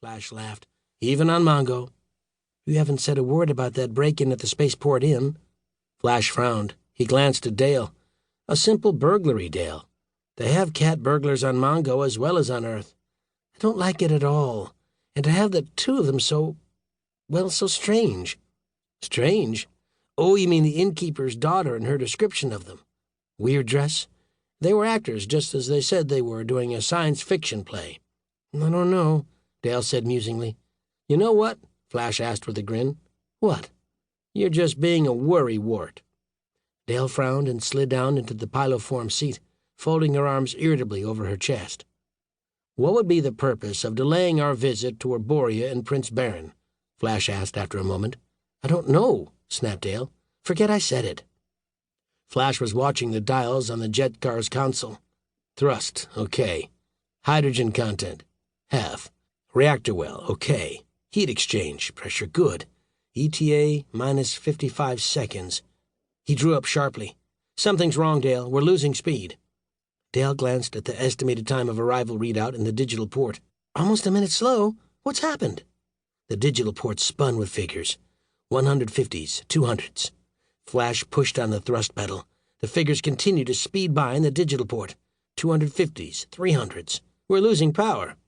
Flash laughed. "Even on Mongo." "You haven't said a word about that break-in at the Spaceport Inn." Flash frowned. He glanced at Dale. "A simple burglary, Dale. They have cat burglars on Mongo as well as on Earth. I don't like it at all. And to have the two of them so strange." "Strange? Oh, you mean the innkeeper's daughter and her description of them. Weird dress? They were actors, just as they said they were, doing a science fiction play." "I don't know," Dale said musingly. "You know what?" Flash asked with a grin. "What?" "You're just being a worrywart." Dale frowned and slid down into the piloform seat, folding her arms irritably over her chest. "What would be the purpose of delaying our visit to Arborea and Prince Baron?" Flash asked after a moment. "I don't know," snapped Dale. "Forget I said it." Flash was watching the dials on the jet car's console. Thrust, okay. Hydrogen content, half. Reactor well, okay. Heat exchange, pressure good. ETA minus 55 seconds. He drew up sharply. "Something's wrong, Dale. We're losing speed." Dale glanced at the estimated time of arrival readout in the digital port. "Almost a minute slow. What's happened?" The digital port spun with figures. 150s, 200s. Flash pushed on the thrust pedal. The figures continued to speed by in the digital port. 250s, 300s. "We're losing power."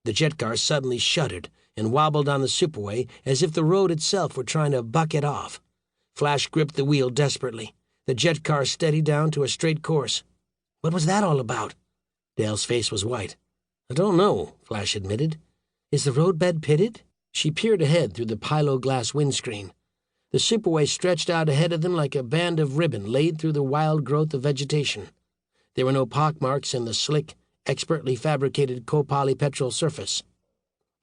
The jet car suddenly shuddered and wobbled on the superway as if the road itself were trying to buck it off. Flash gripped the wheel desperately. The jet car steadied down to a straight course. "What was that all about?" Dale's face was white. "I don't know," Flash admitted. "Is the roadbed pitted?" She peered ahead through the pilo-glass windscreen. The superway stretched out ahead of them like a band of ribbon laid through the wild growth of vegetation. There were no pockmarks in the slick, expertly fabricated copolypetrol surface.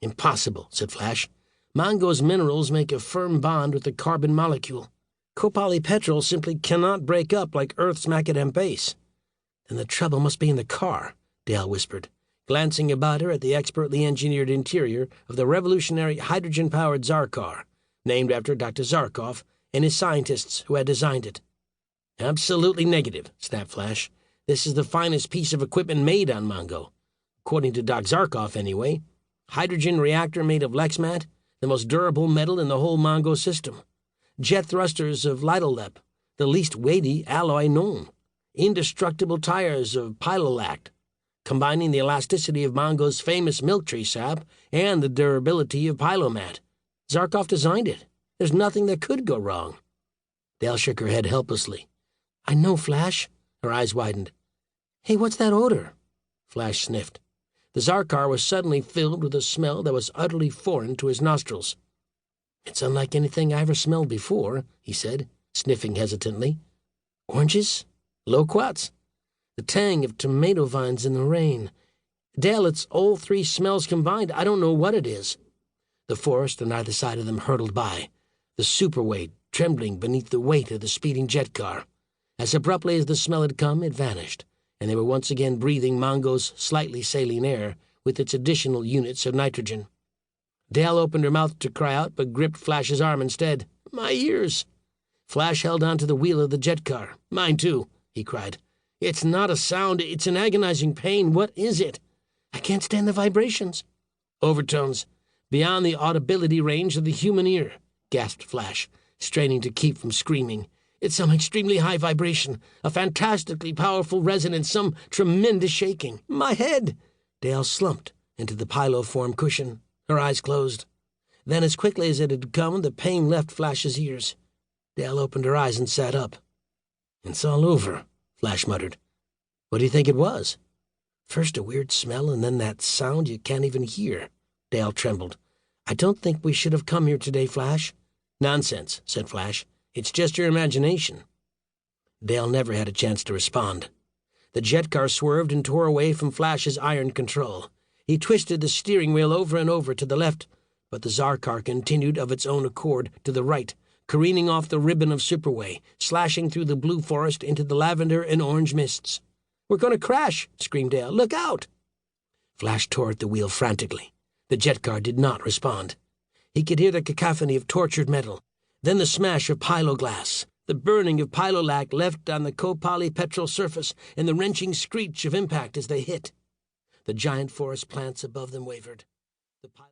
"Impossible," said Flash. "Mongo's minerals make a firm bond with the carbon molecule. Copolypetrol simply cannot break up like Earth's macadam base." "Then the trouble must be in the car," Dale whispered, glancing about her at the expertly engineered interior of the revolutionary hydrogen-powered Zarkar, named after Dr. Zarkov and his scientists who had designed it. "Absolutely negative," snapped Flash. "This is the finest piece of equipment made on Mongo. According to Doc Zarkov, anyway. Hydrogen reactor made of Lexmat, the most durable metal in the whole Mongo system. Jet thrusters of Lidolep, the least weighty alloy known. Indestructible tires of Pylolact, combining the elasticity of Mongo's famous milk tree sap and the durability of Pylomat. Zarkov designed it. There's nothing that could go wrong." Dale shook her head helplessly. "I know, Flash." Her eyes widened. "Hey, what's that odor?" Flash sniffed. The Zarkar was suddenly filled with a smell that was utterly foreign to his nostrils. "It's unlike anything I ever smelled before," he said, sniffing hesitantly. "Oranges? Loquats? The tang of tomato vines in the rain. Dale, it's all three smells combined. I don't know what it is." The forest on either side of them hurtled by, the superweight trembling beneath the weight of the speeding jet car. As abruptly as the smell had come, it vanished, and they were once again breathing Mongo's slightly saline air with its additional units of nitrogen. Dale opened her mouth to cry out, but gripped Flash's arm instead. "My ears!" Flash held onto the wheel of the jet car. "Mine too," he cried. "It's not a sound, it's an agonizing pain. What is it?" "I can't stand the vibrations." "Overtones, beyond the audibility range of the human ear," gasped Flash, straining to keep from screaming. "It's some extremely high vibration, a fantastically powerful resonance, some tremendous shaking. My head!" Dale slumped into the piloform cushion. Her eyes closed. Then, as quickly as it had come, the pain left Flash's ears. Dale opened her eyes and sat up. "It's all over," Flash muttered. "What do you think it was?" "First a weird smell, and then that sound you can't even hear." Dale trembled. "I don't think we should have come here today, Flash." "Nonsense," said Flash. "It's just your imagination." Dale never had a chance to respond. The jet car swerved and tore away from Flash's iron control. He twisted the steering wheel over and over to the left, but the Zarkar continued of its own accord to the right, careening off the ribbon of superway, slashing through the blue forest into the lavender and orange mists. "We're going to crash!" screamed Dale. "Look out!" Flash tore at the wheel frantically. The jet car did not respond. He could hear the cacophony of tortured metal, then the smash of pyloglass, the burning of pylolac left on the copolypetrol surface, and the wrenching screech of impact as they hit. The giant forest plants above them wavered. The